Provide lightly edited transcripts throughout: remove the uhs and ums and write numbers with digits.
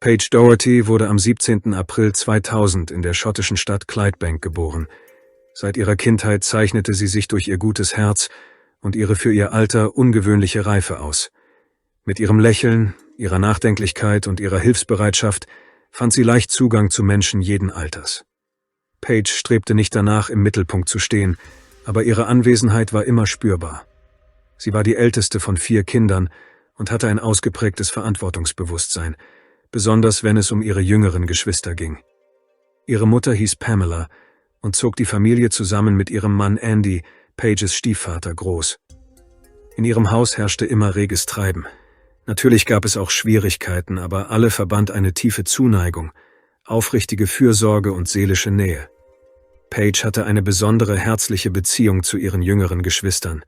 Paige Doherty wurde am 17. April 2000 in der schottischen Stadt Clydebank geboren. Seit ihrer Kindheit zeichnete sie sich durch ihr gutes Herz und ihre für ihr Alter ungewöhnliche Reife aus. Mit ihrem Lächeln, ihrer Nachdenklichkeit und ihrer Hilfsbereitschaft fand sie leicht Zugang zu Menschen jeden Alters. Paige strebte nicht danach, im Mittelpunkt zu stehen, aber ihre Anwesenheit war immer spürbar. Sie war die älteste von 4 Kindern und hatte ein ausgeprägtes Verantwortungsbewusstsein, besonders wenn es um ihre jüngeren Geschwister ging. Ihre Mutter hieß Pamela und zog die Familie zusammen mit ihrem Mann Andy, Paiges Stiefvater, groß. In ihrem Haus herrschte immer reges Treiben. Natürlich gab es auch Schwierigkeiten, aber alle verband eine tiefe Zuneigung, aufrichtige Fürsorge und seelische Nähe. Paige hatte eine besondere herzliche Beziehung zu ihren jüngeren Geschwistern.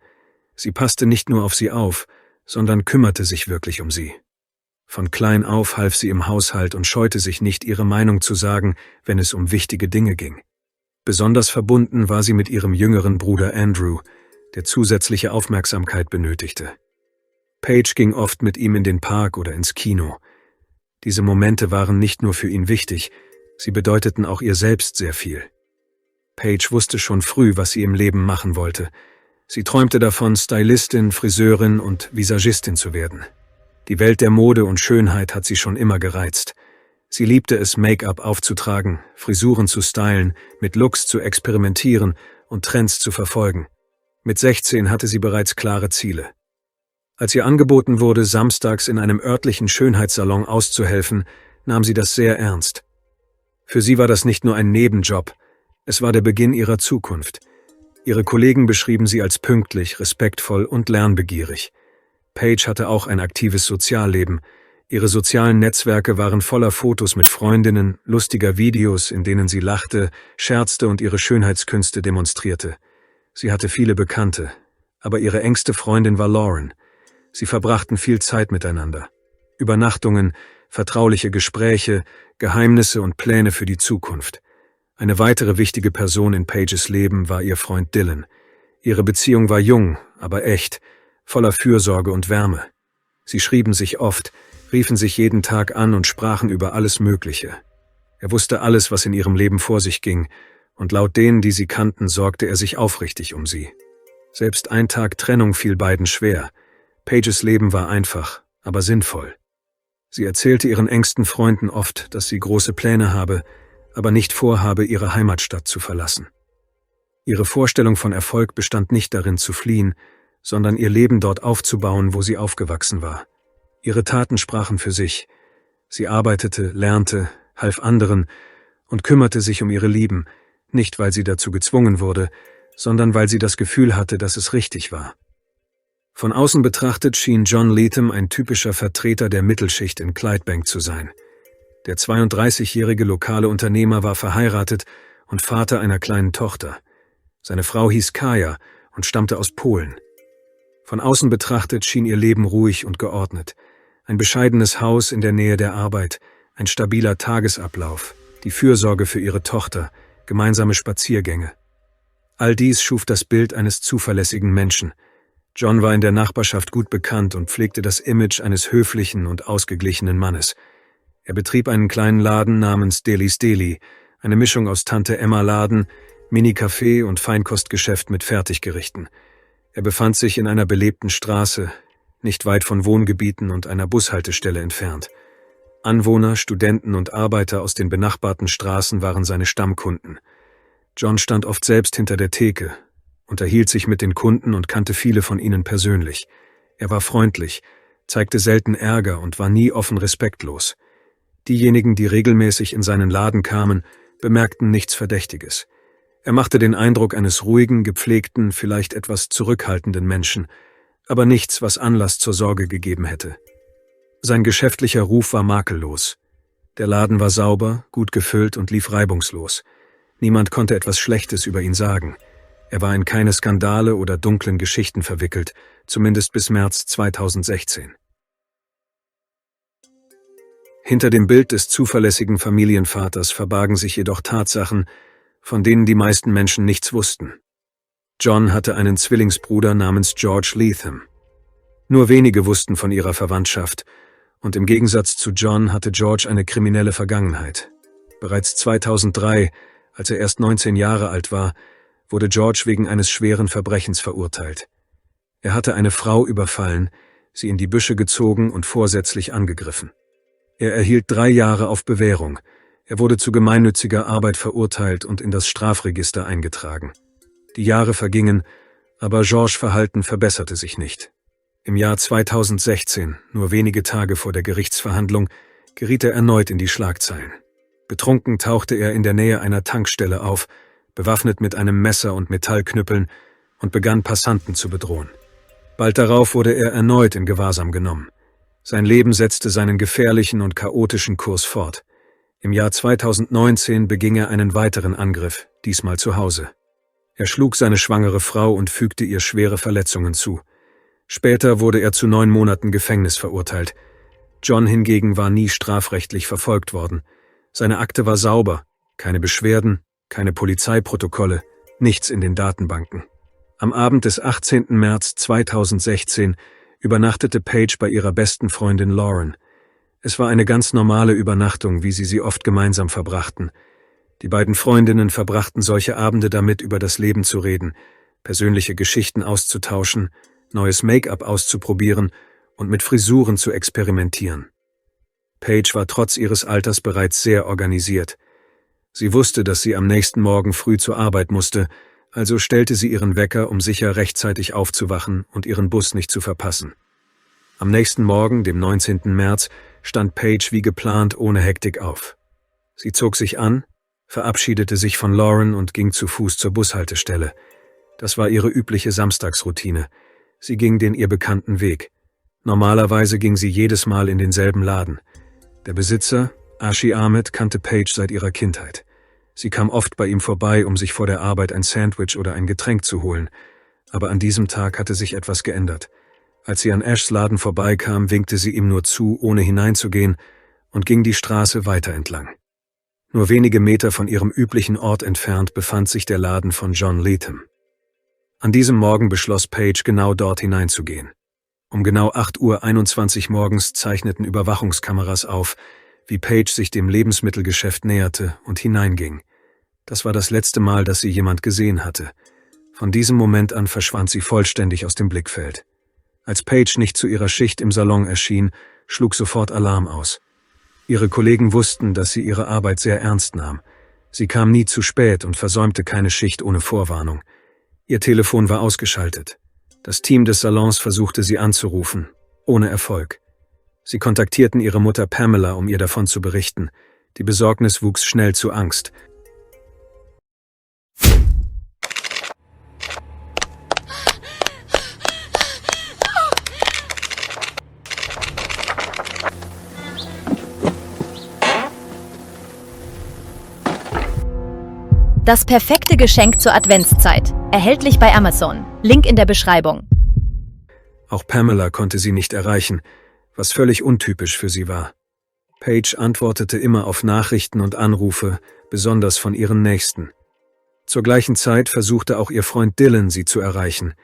Sie passte nicht nur auf sie auf, sondern kümmerte sich wirklich um sie. Von klein auf half sie im Haushalt und scheute sich nicht, ihre Meinung zu sagen, wenn es um wichtige Dinge ging. Besonders verbunden war sie mit ihrem jüngeren Bruder Andrew, der zusätzliche Aufmerksamkeit benötigte. Paige ging oft mit ihm in den Park oder ins Kino. Diese Momente waren nicht nur für ihn wichtig, sie bedeuteten auch ihr selbst sehr viel. Paige wusste schon früh, was sie im Leben machen wollte. Sie träumte davon, Stylistin, Friseurin und Visagistin zu werden. Die Welt der Mode und Schönheit hat sie schon immer gereizt. Sie liebte es, Make-up aufzutragen, Frisuren zu stylen, mit Looks zu experimentieren und Trends zu verfolgen. Mit 16 hatte sie bereits klare Ziele. Als ihr angeboten wurde, samstags in einem örtlichen Schönheitssalon auszuhelfen, nahm sie das sehr ernst. Für sie war das nicht nur ein Nebenjob, es war der Beginn ihrer Zukunft. Ihre Kollegen beschrieben sie als pünktlich, respektvoll und lernbegierig. Paige hatte auch ein aktives Sozialleben. Ihre sozialen Netzwerke waren voller Fotos mit Freundinnen, lustiger Videos, in denen sie lachte, scherzte und ihre Schönheitskünste demonstrierte. Sie hatte viele Bekannte, aber ihre engste Freundin war Lauren. Sie verbrachten viel Zeit miteinander. Übernachtungen, vertrauliche Gespräche, Geheimnisse und Pläne für die Zukunft. Eine weitere wichtige Person in Paiges Leben war ihr Freund Dylan. Ihre Beziehung war jung, aber echt, voller Fürsorge und Wärme. Sie schrieben sich oft, riefen sich jeden Tag an und sprachen über alles Mögliche. Er wusste alles, was in ihrem Leben vor sich ging, und laut denen, die sie kannten, sorgte er sich aufrichtig um sie. Selbst ein Tag Trennung fiel beiden schwer. Paiges Leben war einfach, aber sinnvoll. Sie erzählte ihren engsten Freunden oft, dass sie große Pläne habe, aber nicht vorhabe, ihre Heimatstadt zu verlassen. Ihre Vorstellung von Erfolg bestand nicht darin, zu fliehen, sondern ihr Leben dort aufzubauen, wo sie aufgewachsen war. Ihre Taten sprachen für sich. Sie arbeitete, lernte, half anderen und kümmerte sich um ihre Lieben, nicht weil sie dazu gezwungen wurde, sondern weil sie das Gefühl hatte, dass es richtig war. Von außen betrachtet schien John Leatham ein typischer Vertreter der Mittelschicht in Clydebank zu sein. Der 32-jährige lokale Unternehmer war verheiratet und Vater einer kleinen Tochter. Seine Frau hieß Kaja und stammte aus Polen. Von außen betrachtet schien ihr Leben ruhig und geordnet. Ein bescheidenes Haus in der Nähe der Arbeit, ein stabiler Tagesablauf, die Fürsorge für ihre Tochter, gemeinsame Spaziergänge. All dies schuf das Bild eines zuverlässigen Menschen. John war in der Nachbarschaft gut bekannt und pflegte das Image eines höflichen und ausgeglichenen Mannes. Er betrieb einen kleinen Laden namens Deli's Deli, eine Mischung aus Tante-Emma-Laden, Mini-Café und Feinkostgeschäft mit Fertiggerichten. Er befand sich in einer belebten Straße, nicht weit von Wohngebieten und einer Bushaltestelle entfernt. Anwohner, Studenten und Arbeiter aus den benachbarten Straßen waren seine Stammkunden. John stand oft selbst hinter der Theke, unterhielt sich mit den Kunden und kannte viele von ihnen persönlich. Er war freundlich, zeigte selten Ärger und war nie offen respektlos. Diejenigen, die regelmäßig in seinen Laden kamen, bemerkten nichts Verdächtiges. Er machte den Eindruck eines ruhigen, gepflegten, vielleicht etwas zurückhaltenden Menschen, aber nichts, was Anlass zur Sorge gegeben hätte. Sein geschäftlicher Ruf war makellos. Der Laden war sauber, gut gefüllt und lief reibungslos. Niemand konnte etwas Schlechtes über ihn sagen. Er war in keine Skandale oder dunklen Geschichten verwickelt, zumindest bis März 2016. Hinter dem Bild des zuverlässigen Familienvaters verbargen sich jedoch Tatsachen, von denen die meisten Menschen nichts wussten. John hatte einen Zwillingsbruder namens George Leatham. Nur wenige wussten von ihrer Verwandtschaft, und im Gegensatz zu John hatte George eine kriminelle Vergangenheit. Bereits 2003, als er erst 19 Jahre alt war, wurde George wegen eines schweren Verbrechens verurteilt. Er hatte eine Frau überfallen, sie in die Büsche gezogen und vorsätzlich angegriffen. Er erhielt 3 Jahre auf Bewährung. Er wurde zu gemeinnütziger Arbeit verurteilt und in das Strafregister eingetragen. Die Jahre vergingen, aber Georges Verhalten verbesserte sich nicht. Im Jahr 2016, nur wenige Tage vor der Gerichtsverhandlung, geriet er erneut in die Schlagzeilen. Betrunken tauchte er in der Nähe einer Tankstelle auf, bewaffnet mit einem Messer und Metallknüppeln, und begann Passanten zu bedrohen. Bald darauf wurde er erneut in Gewahrsam genommen. Sein Leben setzte seinen gefährlichen und chaotischen Kurs fort. Im Jahr 2019 beging er einen weiteren Angriff, diesmal zu Hause. Er schlug seine schwangere Frau und fügte ihr schwere Verletzungen zu. Später wurde er zu 9 Monaten Gefängnis verurteilt. John hingegen war nie strafrechtlich verfolgt worden. Seine Akte war sauber, keine Beschwerden, keine Polizeiprotokolle, nichts in den Datenbanken. Am Abend des 18. März 2016 übernachtete Paige bei ihrer besten Freundin Lauren. Es war eine ganz normale Übernachtung, wie sie oft gemeinsam verbrachten. Die beiden Freundinnen verbrachten solche Abende damit, über das Leben zu reden, persönliche Geschichten auszutauschen, neues Make-up auszuprobieren und mit Frisuren zu experimentieren. Paige war trotz ihres Alters bereits sehr organisiert. Sie wusste, dass sie am nächsten Morgen früh zur Arbeit musste, also stellte sie ihren Wecker, um sicher rechtzeitig aufzuwachen und ihren Bus nicht zu verpassen. Am nächsten Morgen, dem 19. März, stand Paige wie geplant ohne Hektik auf. Sie zog sich an, verabschiedete sich von Lauren und ging zu Fuß zur Bushaltestelle. Das war ihre übliche Samstagsroutine. Sie ging den ihr bekannten Weg. Normalerweise ging sie jedes Mal in denselben Laden. Der Besitzer, Ashi Ahmed, kannte Paige seit ihrer Kindheit. Sie kam oft bei ihm vorbei, um sich vor der Arbeit ein Sandwich oder ein Getränk zu holen. Aber an diesem Tag hatte sich etwas geändert. Als sie an Ashs Laden vorbeikam, winkte sie ihm nur zu, ohne hineinzugehen, und ging die Straße weiter entlang. Nur wenige Meter von ihrem üblichen Ort entfernt befand sich der Laden von John Latham. An diesem Morgen beschloss Paige, genau dort hineinzugehen. Um genau 8:21 Uhr morgens zeichneten Überwachungskameras auf, wie Paige sich dem Lebensmittelgeschäft näherte und hineinging. Das war das letzte Mal, dass sie jemand gesehen hatte. Von diesem Moment an verschwand sie vollständig aus dem Blickfeld. Als Paige nicht zu ihrer Schicht im Salon erschien, schlug sofort Alarm aus. Ihre Kollegen wussten, dass sie ihre Arbeit sehr ernst nahm. Sie kam nie zu spät und versäumte keine Schicht ohne Vorwarnung. Ihr Telefon war ausgeschaltet. Das Team des Salons versuchte sie anzurufen, ohne Erfolg. Sie kontaktierten ihre Mutter Pamela, um ihr davon zu berichten. Die Besorgnis wuchs schnell zu Angst. Das perfekte Geschenk zur Adventszeit. Erhältlich bei Amazon. Link in der Beschreibung. Auch Pamela konnte sie nicht erreichen, was völlig untypisch für sie war. Paige antwortete immer auf Nachrichten und Anrufe, besonders von ihren Nächsten. Zur gleichen Zeit versuchte auch ihr Freund Dylan, sie zu erreichen.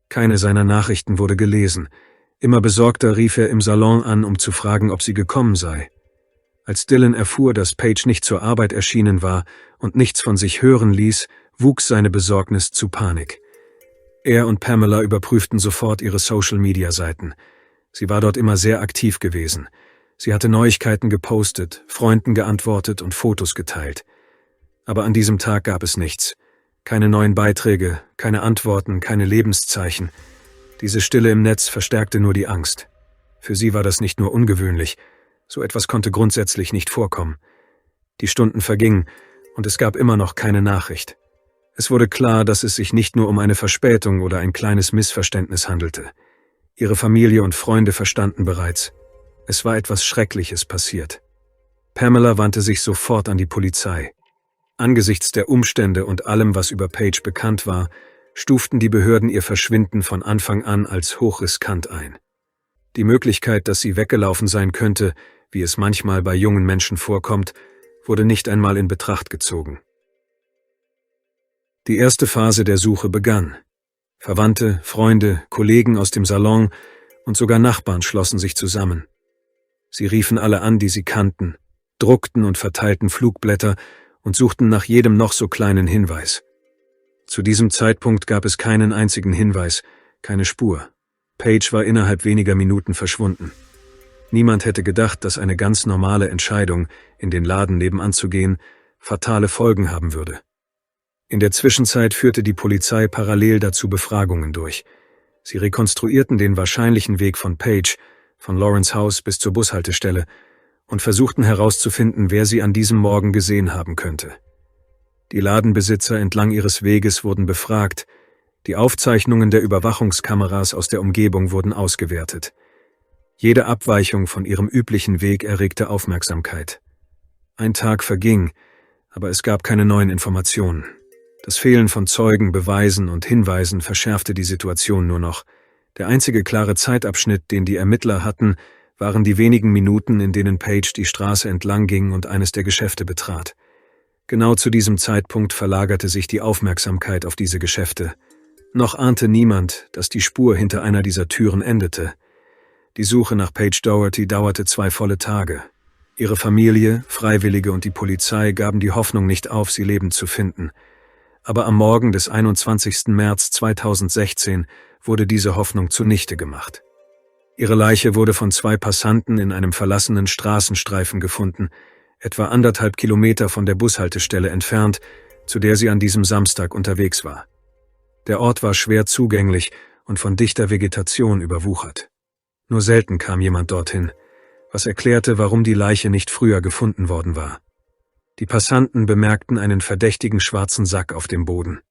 Keine seiner Nachrichten wurde gelesen. Immer besorgter rief er im Salon an, um zu fragen, ob sie gekommen sei. Als Dylan erfuhr, dass Paige nicht zur Arbeit erschienen war und nichts von sich hören ließ, wuchs seine Besorgnis zu Panik. Er und Pamela überprüften sofort ihre Social-Media-Seiten. Sie war dort immer sehr aktiv gewesen. Sie hatte Neuigkeiten gepostet, Freunden geantwortet und Fotos geteilt. Aber an diesem Tag gab es nichts. Keine neuen Beiträge, keine Antworten, keine Lebenszeichen. Diese Stille im Netz verstärkte nur die Angst. Für sie war das nicht nur ungewöhnlich, so etwas konnte grundsätzlich nicht vorkommen. Die Stunden vergingen und es gab immer noch keine Nachricht. Es wurde klar, dass es sich nicht nur um eine Verspätung oder ein kleines Missverständnis handelte. Ihre Familie und Freunde verstanden bereits. Es war etwas Schreckliches passiert. Pamela wandte sich sofort an die Polizei. Angesichts der Umstände und allem, was über Paige bekannt war, stuften die Behörden ihr Verschwinden von Anfang an als hochriskant ein. Die Möglichkeit, dass sie weggelaufen sein könnte, wie es manchmal bei jungen Menschen vorkommt, wurde nicht einmal in Betracht gezogen. Die erste Phase der Suche begann. Verwandte, Freunde, Kollegen aus dem Salon und sogar Nachbarn schlossen sich zusammen. Sie riefen alle an, die sie kannten, druckten und verteilten Flugblätter und suchten nach jedem noch so kleinen Hinweis. Zu diesem Zeitpunkt gab es keinen einzigen Hinweis, keine Spur. Paige war innerhalb weniger Minuten verschwunden. Niemand hätte gedacht, dass eine ganz normale Entscheidung, in den Laden nebenan zu gehen, fatale Folgen haben würde. In der Zwischenzeit führte die Polizei parallel dazu Befragungen durch. Sie rekonstruierten den wahrscheinlichen Weg von Paige, von Lawrence Haus bis zur Bushaltestelle, und versuchten herauszufinden, wer sie an diesem Morgen gesehen haben könnte. Die Ladenbesitzer entlang ihres Weges wurden befragt, die Aufzeichnungen der Überwachungskameras aus der Umgebung wurden ausgewertet. Jede Abweichung von ihrem üblichen Weg erregte Aufmerksamkeit. Ein Tag verging, aber es gab keine neuen Informationen. Das Fehlen von Zeugen, Beweisen und Hinweisen verschärfte die Situation nur noch. Der einzige klare Zeitabschnitt, den die Ermittler hatten, waren die wenigen Minuten, in denen Paige die Straße entlang ging und eines der Geschäfte betrat. Genau zu diesem Zeitpunkt verlagerte sich die Aufmerksamkeit auf diese Geschäfte. Noch ahnte niemand, dass die Spur hinter einer dieser Türen endete. Die Suche nach Paige Doherty dauerte 2 volle Tage. Ihre Familie, Freiwillige und die Polizei gaben die Hoffnung nicht auf, sie lebend zu finden. Aber am Morgen des 21. März 2016 wurde diese Hoffnung zunichte gemacht. Ihre Leiche wurde von 2 Passanten in einem verlassenen Straßenstreifen gefunden, etwa 1,5 Kilometer von der Bushaltestelle entfernt, zu der sie an diesem Samstag unterwegs war. Der Ort war schwer zugänglich und von dichter Vegetation überwuchert. Nur selten kam jemand dorthin, was erklärte, warum die Leiche nicht früher gefunden worden war. Die Passanten bemerkten einen verdächtigen schwarzen Sack auf dem Boden.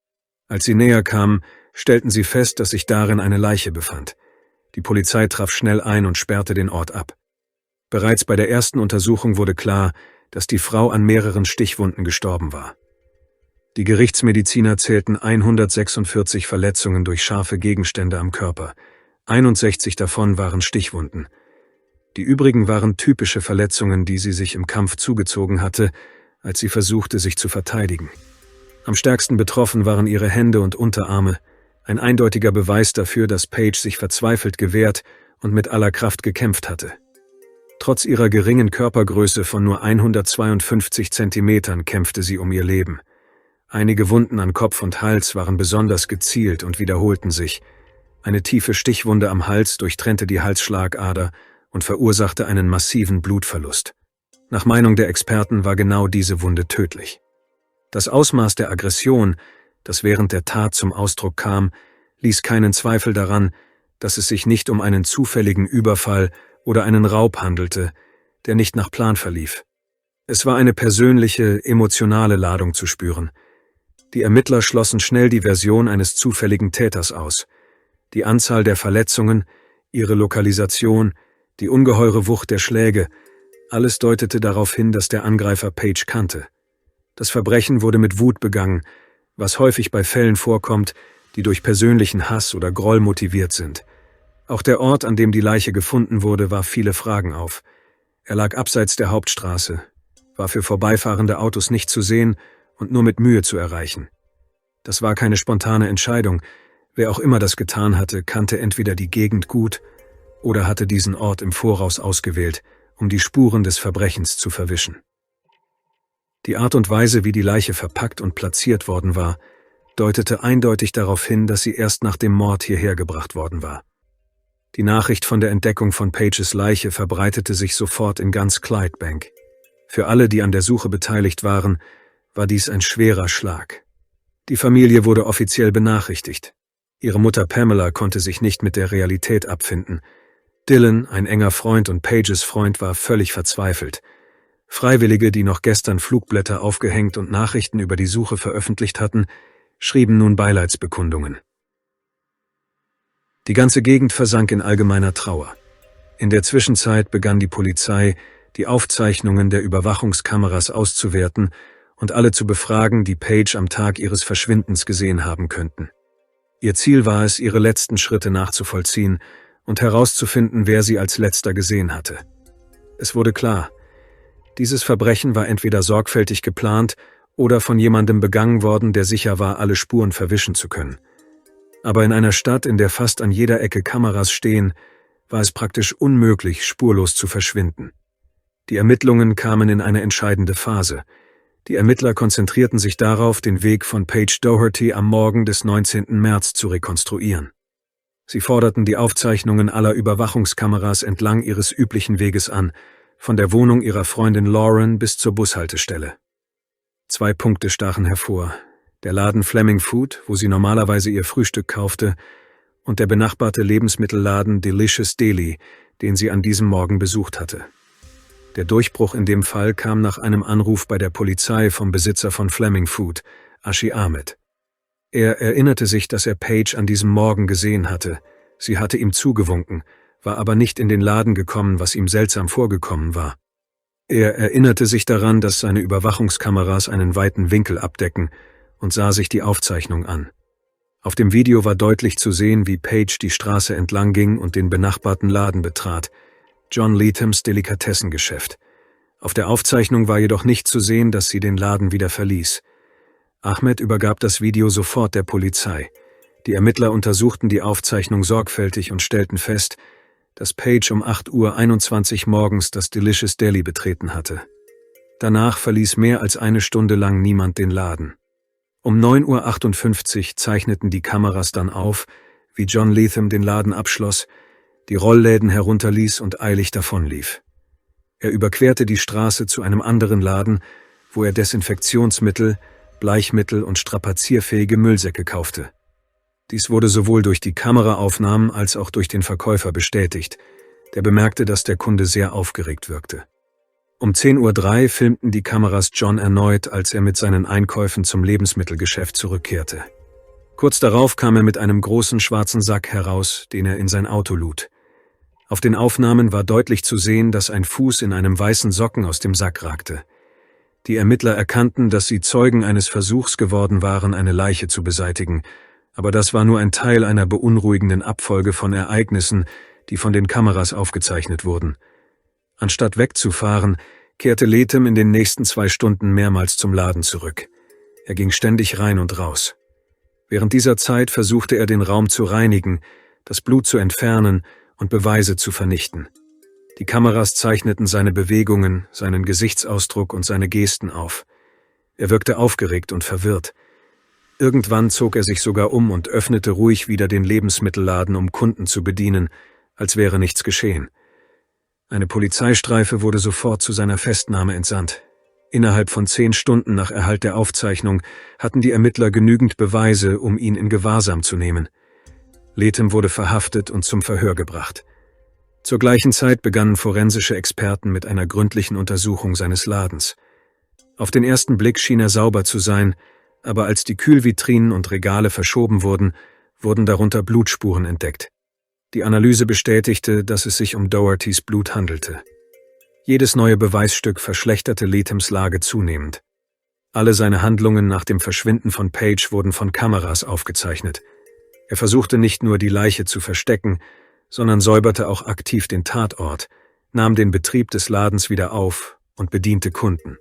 Als sie näher kamen, stellten sie fest, dass sich darin eine Leiche befand. Die Polizei traf schnell ein und sperrte den Ort ab. Bereits bei der ersten Untersuchung wurde klar, dass die Frau an mehreren Stichwunden gestorben war. Die Gerichtsmediziner zählten 146 Verletzungen durch scharfe Gegenstände am Körper. 61 davon waren Stichwunden. Die übrigen waren typische Verletzungen, die sie sich im Kampf zugezogen hatte, als sie versuchte, sich zu verteidigen. Am stärksten betroffen waren ihre Hände und Unterarme, ein eindeutiger Beweis dafür, dass Paige sich verzweifelt gewehrt und mit aller Kraft gekämpft hatte. Trotz ihrer geringen Körpergröße von nur 152 Zentimetern kämpfte sie um ihr Leben. Einige Wunden an Kopf und Hals waren besonders gezielt und wiederholten sich. Eine tiefe Stichwunde am Hals durchtrennte die Halsschlagader und verursachte einen massiven Blutverlust. Nach Meinung der Experten war genau diese Wunde tödlich. Das Ausmaß der Aggression, das während der Tat zum Ausdruck kam, ließ keinen Zweifel daran, dass es sich nicht um einen zufälligen Überfall oder einen Raub handelte, der nicht nach Plan verlief. Es war eine persönliche, emotionale Ladung zu spüren. Die Ermittler schlossen schnell die Version eines zufälligen Täters aus. Die Anzahl der Verletzungen, ihre Lokalisation, die ungeheure Wucht der Schläge, alles deutete darauf hin, dass der Angreifer Paige kannte. Das Verbrechen wurde mit Wut begangen, was häufig bei Fällen vorkommt, die durch persönlichen Hass oder Groll motiviert sind. Auch der Ort, an dem die Leiche gefunden wurde, warf viele Fragen auf. Er lag abseits der Hauptstraße, war für vorbeifahrende Autos nicht zu sehen und nur mit Mühe zu erreichen. Das war keine spontane Entscheidung. Wer auch immer das getan hatte, kannte entweder die Gegend gut oder hatte diesen Ort im Voraus ausgewählt, um die Spuren des Verbrechens zu verwischen. Die Art und Weise, wie die Leiche verpackt und platziert worden war, deutete eindeutig darauf hin, dass sie erst nach dem Mord hierher gebracht worden war. Die Nachricht von der Entdeckung von Paiges Leiche verbreitete sich sofort in ganz Clydebank. Für alle, die an der Suche beteiligt waren, war dies ein schwerer Schlag. Die Familie wurde offiziell benachrichtigt. Ihre Mutter Pamela konnte sich nicht mit der Realität abfinden. Dylan, ein enger Freund und Paiges Freund, war völlig verzweifelt. Freiwillige, die noch gestern Flugblätter aufgehängt und Nachrichten über die Suche veröffentlicht hatten, schrieben nun Beileidsbekundungen. Die ganze Gegend versank in allgemeiner Trauer. In der Zwischenzeit begann die Polizei, die Aufzeichnungen der Überwachungskameras auszuwerten und alle zu befragen, die Paige am Tag ihres Verschwindens gesehen haben könnten. Ihr Ziel war es, ihre letzten Schritte nachzuvollziehen und herauszufinden, wer sie als letzter gesehen hatte. Es wurde klar, dieses Verbrechen war entweder sorgfältig geplant oder von jemandem begangen worden, der sicher war, alle Spuren verwischen zu können. Aber in einer Stadt, in der fast an jeder Ecke Kameras stehen, war es praktisch unmöglich, spurlos zu verschwinden. Die Ermittlungen kamen in eine entscheidende Phase. Die Ermittler konzentrierten sich darauf, den Weg von Paige Doherty am Morgen des 19. März zu rekonstruieren. Sie forderten die Aufzeichnungen aller Überwachungskameras entlang ihres üblichen Weges an, von der Wohnung ihrer Freundin Lauren bis zur Bushaltestelle. 2 Punkte stachen hervor: der Laden Fleming Food, wo sie normalerweise ihr Frühstück kaufte, und der benachbarte Lebensmittelladen Delicious Deli, den sie an diesem Morgen besucht hatte. Der Durchbruch in dem Fall kam nach einem Anruf bei der Polizei vom Besitzer von Fleming Food, Ashi Ahmed. Er erinnerte sich, dass er Paige an diesem Morgen gesehen hatte. Sie hatte ihm zugewunken, war aber nicht in den Laden gekommen, was ihm seltsam vorgekommen war. Er erinnerte sich daran, dass seine Überwachungskameras einen weiten Winkel abdecken, und sah sich die Aufzeichnung an. Auf dem Video war deutlich zu sehen, wie Paige die Straße entlang ging und den benachbarten Laden betrat, John Leathams Delikatessengeschäft. Auf der Aufzeichnung war jedoch nicht zu sehen, dass sie den Laden wieder verließ. Ahmed übergab das Video sofort der Polizei. Die Ermittler untersuchten die Aufzeichnung sorgfältig und stellten fest, dass Paige um 8:21 Uhr morgens das Delicious Deli betreten hatte. Danach verließ mehr als eine Stunde lang niemand den Laden. Um 9:58 Uhr zeichneten die Kameras dann auf, wie John Leatham den Laden abschloss, die Rollläden herunterließ und eilig davonlief. Er überquerte die Straße zu einem anderen Laden, wo er Desinfektionsmittel, Bleichmittel und strapazierfähige Müllsäcke kaufte. Dies wurde sowohl durch die Kameraaufnahmen als auch durch den Verkäufer bestätigt, der bemerkte, dass der Kunde sehr aufgeregt wirkte. Um 10:03 Uhr filmten die Kameras John erneut, als er mit seinen Einkäufen zum Lebensmittelgeschäft zurückkehrte. Kurz darauf kam er mit einem großen schwarzen Sack heraus, den er in sein Auto lud. Auf den Aufnahmen war deutlich zu sehen, dass ein Fuß in einem weißen Socken aus dem Sack ragte. Die Ermittler erkannten, dass sie Zeugen eines Versuchs geworden waren, eine Leiche zu beseitigen, aber das war nur ein Teil einer beunruhigenden Abfolge von Ereignissen, die von den Kameras aufgezeichnet wurden. Anstatt wegzufahren, kehrte Leatham in den nächsten 2 Stunden mehrmals zum Laden zurück. Er ging ständig rein und raus. Während dieser Zeit versuchte er, den Raum zu reinigen, das Blut zu entfernen und Beweise zu vernichten. Die Kameras zeichneten seine Bewegungen, seinen Gesichtsausdruck und seine Gesten auf. Er wirkte aufgeregt und verwirrt. Irgendwann zog er sich sogar um und öffnete ruhig wieder den Lebensmittelladen, um Kunden zu bedienen, als wäre nichts geschehen. Eine Polizeistreife wurde sofort zu seiner Festnahme entsandt. Innerhalb von 10 Stunden nach Erhalt der Aufzeichnung hatten die Ermittler genügend Beweise, um ihn in Gewahrsam zu nehmen. Leatham wurde verhaftet und zum Verhör gebracht. Zur gleichen Zeit begannen forensische Experten mit einer gründlichen Untersuchung seines Ladens. Auf den ersten Blick schien er sauber zu sein, aber als die Kühlvitrinen und Regale verschoben wurden, wurden darunter Blutspuren entdeckt. Die Analyse bestätigte, dass es sich um Dohertys Blut handelte. Jedes neue Beweisstück verschlechterte Leathams Lage zunehmend. Alle seine Handlungen nach dem Verschwinden von Paige wurden von Kameras aufgezeichnet. Er versuchte nicht nur, die Leiche zu verstecken, sondern säuberte auch aktiv den Tatort, nahm den Betrieb des Ladens wieder auf und bediente Kunden.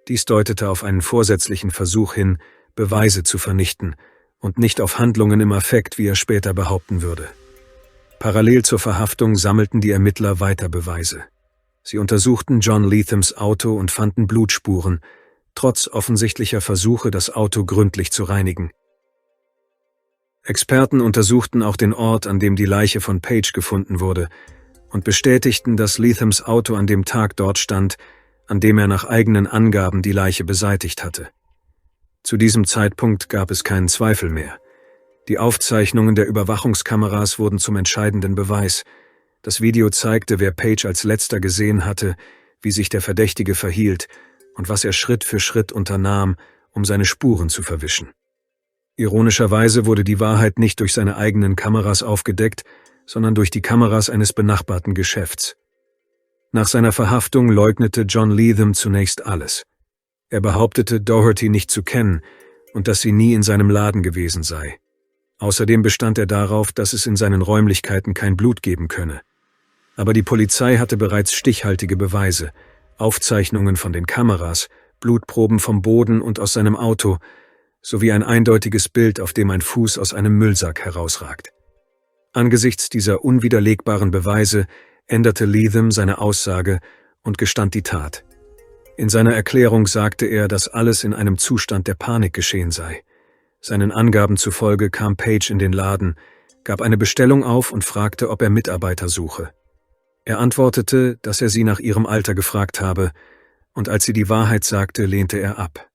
Dies deutete auf einen vorsätzlichen Versuch hin, Beweise zu vernichten und nicht auf Handlungen im Affekt, wie er später behaupten würde. Parallel zur Verhaftung sammelten die Ermittler weiter Beweise. Sie untersuchten John Leathams Auto und fanden Blutspuren, trotz offensichtlicher Versuche, das Auto gründlich zu reinigen. Experten untersuchten auch den Ort, an dem die Leiche von Paige gefunden wurde, und bestätigten, dass Leathams Auto an dem Tag dort stand, an dem er nach eigenen Angaben die Leiche beseitigt hatte. Zu diesem Zeitpunkt gab es keinen Zweifel mehr. Die Aufzeichnungen der Überwachungskameras wurden zum entscheidenden Beweis. Das Video zeigte, wer Paige als letzter gesehen hatte, wie sich der Verdächtige verhielt und was er Schritt für Schritt unternahm, um seine Spuren zu verwischen. Ironischerweise wurde die Wahrheit nicht durch seine eigenen Kameras aufgedeckt, sondern durch die Kameras eines benachbarten Geschäfts. Nach seiner Verhaftung leugnete John Leatham zunächst alles. Er behauptete, Doherty nicht zu kennen und dass sie nie in seinem Laden gewesen sei. Außerdem bestand er darauf, dass es in seinen Räumlichkeiten kein Blut geben könne. Aber die Polizei hatte bereits stichhaltige Beweise, Aufzeichnungen von den Kameras, Blutproben vom Boden und aus seinem Auto, sowie ein eindeutiges Bild, auf dem ein Fuß aus einem Müllsack herausragt. Angesichts dieser unwiderlegbaren Beweise änderte Leatham seine Aussage und gestand die Tat. In seiner Erklärung sagte er, dass alles in einem Zustand der Panik geschehen sei. Seinen Angaben zufolge kam Page in den Laden, gab eine Bestellung auf und fragte, ob er Mitarbeiter suche. Er antwortete, dass er sie nach ihrem Alter gefragt habe, und als sie die Wahrheit sagte, lehnte er ab.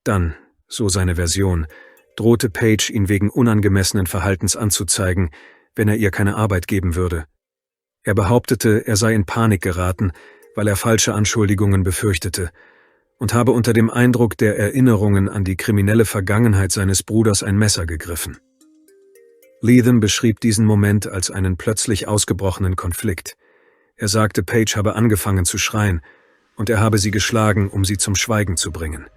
Dann, so seine Version, drohte Page, ihn wegen unangemessenen Verhaltens anzuzeigen, wenn er ihr keine Arbeit geben würde. Er behauptete, er sei in Panik geraten, weil er falsche Anschuldigungen befürchtete, und habe unter dem Eindruck der Erinnerungen an die kriminelle Vergangenheit seines Bruders ein Messer gegriffen. Leatham beschrieb diesen Moment als einen plötzlich ausgebrochenen Konflikt. Er sagte, Page habe angefangen zu schreien, und er habe sie geschlagen, um sie zum Schweigen zu bringen.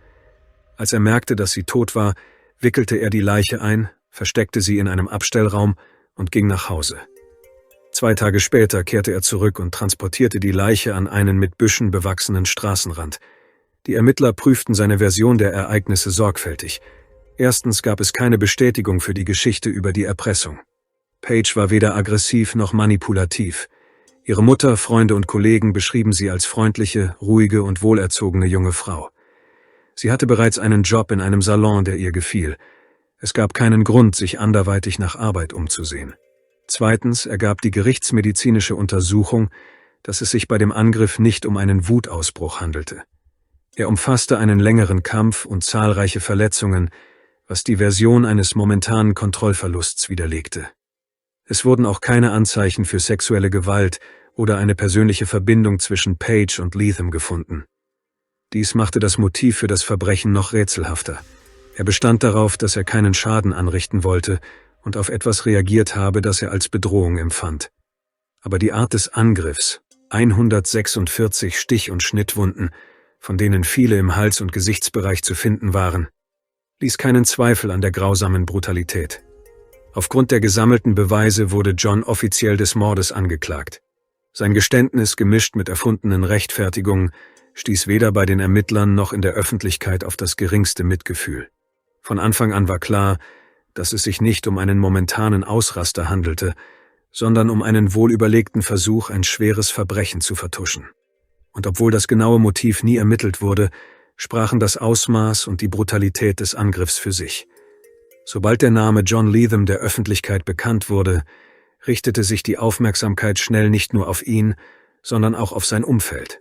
Als er merkte, dass sie tot war, wickelte er die Leiche ein, versteckte sie in einem Abstellraum und ging nach Hause. 2 Tage später kehrte er zurück und transportierte die Leiche an einen mit Büschen bewachsenen Straßenrand. Die Ermittler prüften seine Version der Ereignisse sorgfältig. Erstens gab es keine Bestätigung für die Geschichte über die Erpressung. Page war weder aggressiv noch manipulativ. Ihre Mutter, Freunde und Kollegen beschrieben sie als freundliche, ruhige und wohlerzogene junge Frau. Sie hatte bereits einen Job in einem Salon, der ihr gefiel. Es gab keinen Grund, sich anderweitig nach Arbeit umzusehen. Zweitens ergab die gerichtsmedizinische Untersuchung, dass es sich bei dem Angriff nicht um einen Wutausbruch handelte. Er umfasste einen längeren Kampf und zahlreiche Verletzungen, was die Version eines momentanen Kontrollverlusts widerlegte. Es wurden auch keine Anzeichen für sexuelle Gewalt oder eine persönliche Verbindung zwischen Page und Leatham gefunden. Dies machte das Motiv für das Verbrechen noch rätselhafter. Er bestand darauf, dass er keinen Schaden anrichten wollte und auf etwas reagiert habe, das er als Bedrohung empfand. Aber die Art des Angriffs, 146 Stich- und Schnittwunden, von denen viele im Hals- und Gesichtsbereich zu finden waren, ließ keinen Zweifel an der grausamen Brutalität. Aufgrund der gesammelten Beweise wurde John offiziell des Mordes angeklagt. Sein Geständnis, gemischt mit erfundenen Rechtfertigungen, stieß weder bei den Ermittlern noch in der Öffentlichkeit auf das geringste Mitgefühl. Von Anfang an war klar, dass es sich nicht um einen momentanen Ausraster handelte, sondern um einen wohlüberlegten Versuch, ein schweres Verbrechen zu vertuschen. Und obwohl das genaue Motiv nie ermittelt wurde, sprachen das Ausmaß und die Brutalität des Angriffs für sich. Sobald der Name John Leatham der Öffentlichkeit bekannt wurde, richtete sich die Aufmerksamkeit schnell nicht nur auf ihn, sondern auch auf sein Umfeld.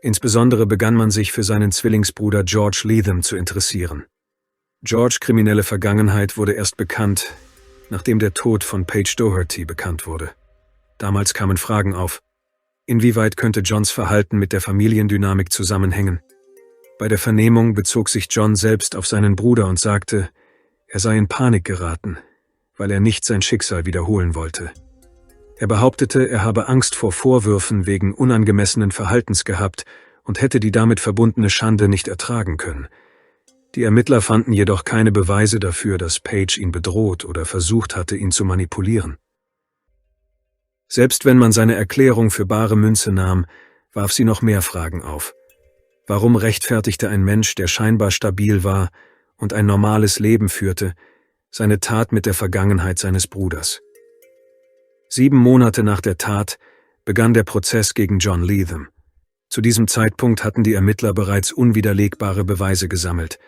Insbesondere begann man sich für seinen Zwillingsbruder George Leatham zu interessieren. Georges kriminelle Vergangenheit wurde erst bekannt, nachdem der Tod von Page Doherty bekannt wurde. Damals kamen Fragen auf. Inwieweit könnte Johns Verhalten mit der Familiendynamik zusammenhängen? Bei der Vernehmung bezog sich John selbst auf seinen Bruder und sagte, er sei in Panik geraten, weil er nicht sein Schicksal wiederholen wollte. Er behauptete, er habe Angst vor Vorwürfen wegen unangemessenen Verhaltens gehabt und hätte die damit verbundene Schande nicht ertragen können. Die Ermittler fanden jedoch keine Beweise dafür, dass Page ihn bedroht oder versucht hatte, ihn zu manipulieren. Selbst wenn man seine Erklärung für bare Münze nahm, warf sie noch mehr Fragen auf. Warum rechtfertigte ein Mensch, der scheinbar stabil war und ein normales Leben führte, seine Tat mit der Vergangenheit seines Bruders? 7 Monate nach der Tat begann der Prozess gegen John Leatham. Zu diesem Zeitpunkt hatten die Ermittler bereits unwiderlegbare Beweise gesammelt.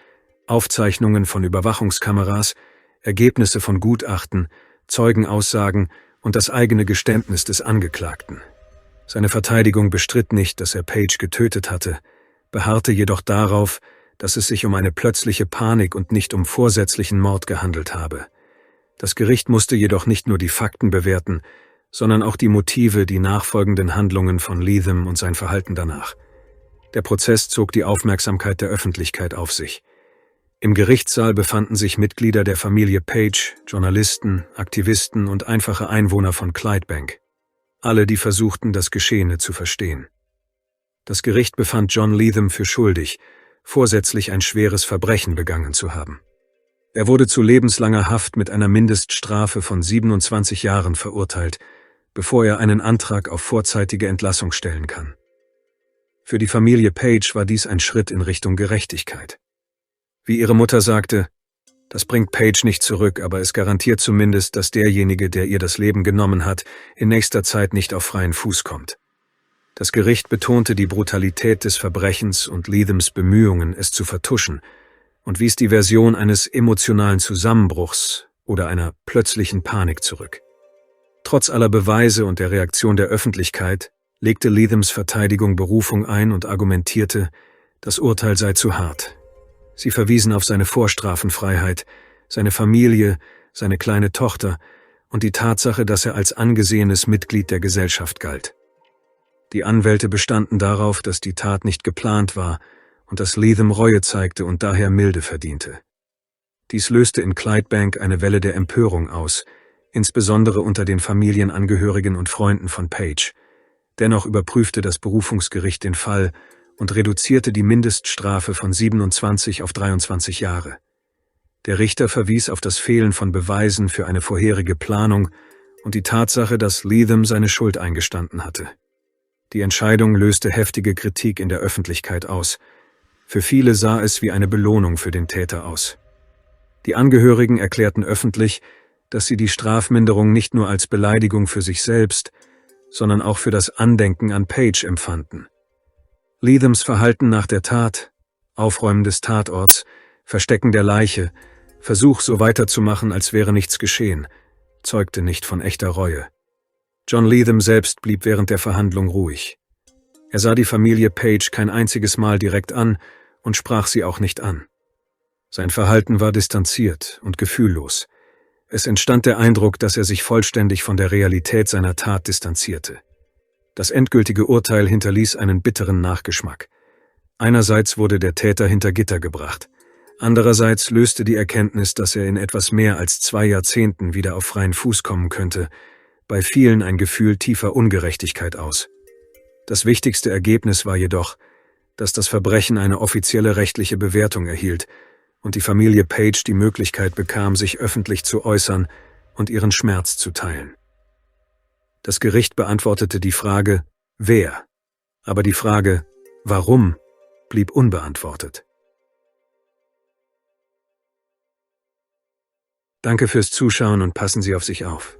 Aufzeichnungen von Überwachungskameras, Ergebnisse von Gutachten, Zeugenaussagen und das eigene Geständnis des Angeklagten. Seine Verteidigung bestritt nicht, dass er Page getötet hatte, beharrte jedoch darauf, dass es sich um eine plötzliche Panik und nicht um vorsätzlichen Mord gehandelt habe. Das Gericht musste jedoch nicht nur die Fakten bewerten, sondern auch die Motive, die nachfolgenden Handlungen von Leatham und sein Verhalten danach. Der Prozess zog die Aufmerksamkeit der Öffentlichkeit auf sich. Im Gerichtssaal befanden sich Mitglieder der Familie Page, Journalisten, Aktivisten und einfache Einwohner von Clydebank. Alle, die versuchten, das Geschehene zu verstehen. Das Gericht befand John Leatham für schuldig, vorsätzlich ein schweres Verbrechen begangen zu haben. Er wurde zu lebenslanger Haft mit einer Mindeststrafe von 27 Jahren verurteilt, bevor er einen Antrag auf vorzeitige Entlassung stellen kann. Für die Familie Page war dies ein Schritt in Richtung Gerechtigkeit. Wie ihre Mutter sagte, Das bringt Paige nicht zurück, aber es garantiert zumindest, dass derjenige, der ihr das Leben genommen hat, in nächster Zeit nicht auf freien Fuß kommt. Das Gericht betonte die Brutalität des Verbrechens und Leathams Bemühungen, es zu vertuschen, und wies die Version eines emotionalen Zusammenbruchs oder einer plötzlichen Panik zurück. Trotz aller Beweise und der Reaktion der Öffentlichkeit legte Leathams Verteidigung Berufung ein und argumentierte, das Urteil sei zu hart. Sie verwiesen auf seine Vorstrafenfreiheit, seine Familie, seine kleine Tochter und die Tatsache, dass er als angesehenes Mitglied der Gesellschaft galt. Die Anwälte bestanden darauf, dass die Tat nicht geplant war und dass Leatham Reue zeigte und daher Milde verdiente. Dies löste in Clydebank eine Welle der Empörung aus, insbesondere unter den Familienangehörigen und Freunden von Paige. Dennoch überprüfte das Berufungsgericht den Fall und reduzierte die Mindeststrafe von 27 auf 23 Jahre. Der Richter verwies auf das Fehlen von Beweisen für eine vorherige Planung und die Tatsache, dass Leatham seine Schuld eingestanden hatte. Die Entscheidung löste heftige Kritik in der Öffentlichkeit aus. Für viele sah es wie eine Belohnung für den Täter aus. Die Angehörigen erklärten öffentlich, dass sie die Strafminderung nicht nur als Beleidigung für sich selbst, sondern auch für das Andenken an Paige empfanden. Leathams Verhalten nach der Tat, Aufräumen des Tatorts, Verstecken der Leiche, Versuch, so weiterzumachen, als wäre nichts geschehen, zeugte nicht von echter Reue. John Leatham selbst blieb während der Verhandlung ruhig. Er sah die Familie Paige kein einziges Mal direkt an und sprach sie auch nicht an. Sein Verhalten war distanziert und gefühllos. Es entstand der Eindruck, dass er sich vollständig von der Realität seiner Tat distanzierte. Das endgültige Urteil hinterließ einen bitteren Nachgeschmack. Einerseits wurde der Täter hinter Gitter gebracht. Andererseits löste die Erkenntnis, dass er in etwas mehr als 2 Jahrzehnten wieder auf freien Fuß kommen könnte, bei vielen ein Gefühl tiefer Ungerechtigkeit aus. Das wichtigste Ergebnis war jedoch, dass das Verbrechen eine offizielle rechtliche Bewertung erhielt und die Familie Paige die Möglichkeit bekam, sich öffentlich zu äußern und ihren Schmerz zu teilen. Das Gericht beantwortete die Frage, wer, aber die Frage, warum, blieb unbeantwortet. Danke fürs Zuschauen und passen Sie auf sich auf.